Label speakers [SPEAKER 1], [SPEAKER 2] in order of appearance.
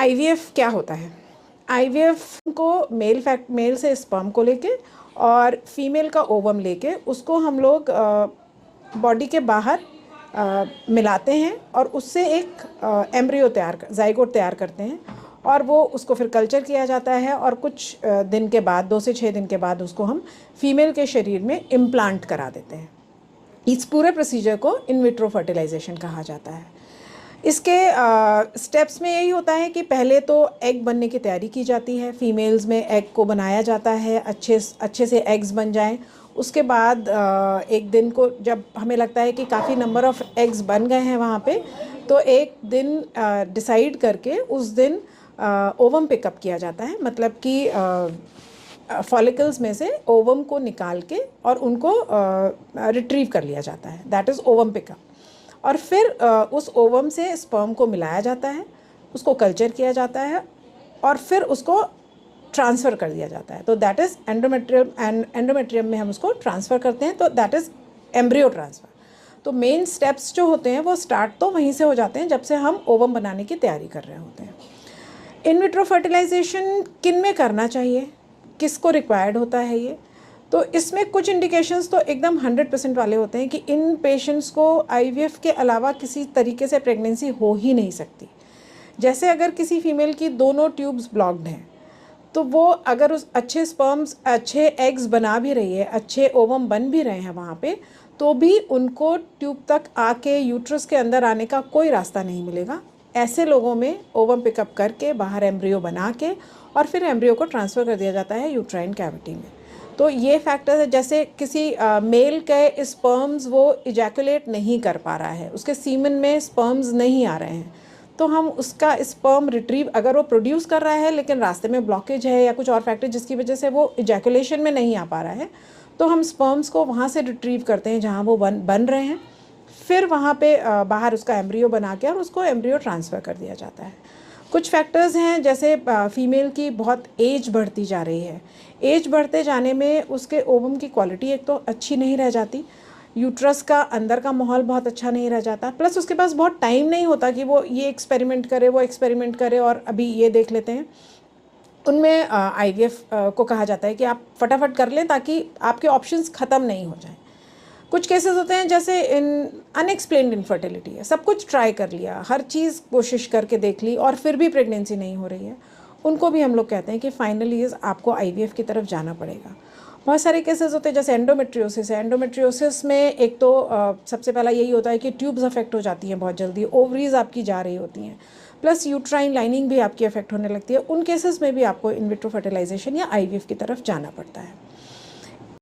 [SPEAKER 1] IVF क्या होता है? आईवीएफ को मेल से स्पर्म को लेके और फीमेल का ओवम लेके उसको हम लोग बॉडी के बाहर मिलाते हैं और उससे एक एम्ब्रियो जाइगोट तैयार करते हैं और वो उसको फिर कल्चर किया जाता है और कुछ दिन के बाद 2 से 6 दिन के बाद उसको हम फीमेल के शरीर में इम्प्लांट करा देते हैं। इस पूरे प्रोसीजर को इन विट्रो फर्टिलाइजेशन कहा जाता है। इसके स्टेप्स में यही होता है कि पहले तो एग बनने की तैयारी की जाती है। फीमेल्स में एग को बनाया जाता है, अच्छे से एग्स बन जाएं। उसके बाद एक दिन को जब हमें लगता है कि काफ़ी नंबर ऑफ़ एग्स बन गए हैं वहाँ पे, तो एक दिन डिसाइड करके उस दिन ओवम पिकअप किया जाता है। मतलब कि फॉलिकल्स में से ओवम को निकाल के और उनको रिट्रीव कर लिया जाता है, दैट इज़ ओवम पिकअप। और फिर उस ओवम से स्पर्म को मिलाया जाता है, उसको कल्चर किया जाता है और फिर उसको ट्रांसफ़र कर दिया जाता है। तो that is endometrium, and endometrium में हम उसको ट्रांसफ़र करते हैं, तो दैट इज़ एम्ब्रियो ट्रांसफ़र। तो मेन स्टेप्स जो होते हैं वो स्टार्ट तो वहीं से हो जाते हैं जब से हम ओवम बनाने की तैयारी कर रहे होते हैं। इन विट्रो फर्टिलाइजेशन किन में करना चाहिए, किसको रिक्वायर्ड होता है ये? तो इसमें कुछ इंडिकेशंस तो एकदम 100% वाले होते हैं कि इन पेशेंट्स को आईवीएफ के अलावा किसी तरीके से प्रेगनेंसी हो ही नहीं सकती। जैसे अगर किसी फीमेल की दोनों ट्यूब्स ब्लॉक्ड हैं तो वो अगर उस अच्छे स्पर्म्स, अच्छे एग्स बना भी रही है, अच्छे ओवम बन भी रहे हैं वहाँ पे, तो भी उनको ट्यूब तक आके यूट्रस के अंदर आने का कोई रास्ता नहीं मिलेगा। ऐसे लोगों में ओवम पिकअप करके बाहर एम्ब्रियो बना के और फिर एम्ब्रियो को ट्रांसफ़र कर दिया जाता है यूट्राइन कैविटी में। तो ये फैक्टर है। जैसे किसी मेल के स्पर्म्स वो इजैकुलेट नहीं कर पा रहा है, उसके सीमन में स्पर्म्स नहीं आ रहे हैं, तो हम उसका स्पर्म रिट्रीव, अगर वो प्रोड्यूस कर रहा है लेकिन रास्ते में ब्लॉकेज है या कुछ और फैक्टर जिसकी वजह से वो इजैकुलेशन में नहीं आ पा रहा है, तो हम स्पर्म्स को वहाँ से रिट्रीव करते हैं जहाँ वो बन रहे हैं। फिर वहाँ पे बाहर उसका एम्ब्रियो बना के और उसको एम्ब्रियो ट्रांसफ़र कर दिया जाता है। कुछ फैक्टर्स हैं, जैसे फीमेल की बहुत एज बढ़ती जा रही है। एज बढ़ते जाने में उसके ओवम की क्वालिटी एक तो अच्छी नहीं रह जाती, यूट्रस का अंदर का माहौल बहुत अच्छा नहीं रह जाता, प्लस उसके पास बहुत टाइम नहीं होता कि वो ये एक्सपेरिमेंट करे, वो एक्सपेरिमेंट करे और अभी ये देख लेते हैं। उनमें आईवीएफ को कहा जाता है कि आप फटाफट कर लें ताकि आपके ऑप्शंस ख़त्म नहीं हो जाएं। कुछ केसेस होते हैं जैसे इन अनएक्सप्लेन्ड इनफर्टिलिटी है, सब कुछ ट्राई कर लिया, हर चीज़ कोशिश करके देख ली और फिर भी प्रेगनेंसी नहीं हो रही है, उनको भी हम लोग कहते हैं कि फाइनली आपको आईवीएफ की तरफ जाना पड़ेगा। बहुत सारे केसेस होते हैं जैसे एंडोमेट्रियोसिस है। एंडोमेट्रियोसिस में एक तो सबसे पहला यही होता है कि ट्यूब्स अफेक्ट हो जाती हैं बहुत जल्दी, ओवरीज आपकी जा रही होती हैं, प्लस यूट्राइन लाइनिंग भी आपकी अफेक्ट होने लगती है। उन केसेस में भी आपको इन विट्रो फर्टिलाइजेशन या आईवीएफ की तरफ जाना पड़ता है।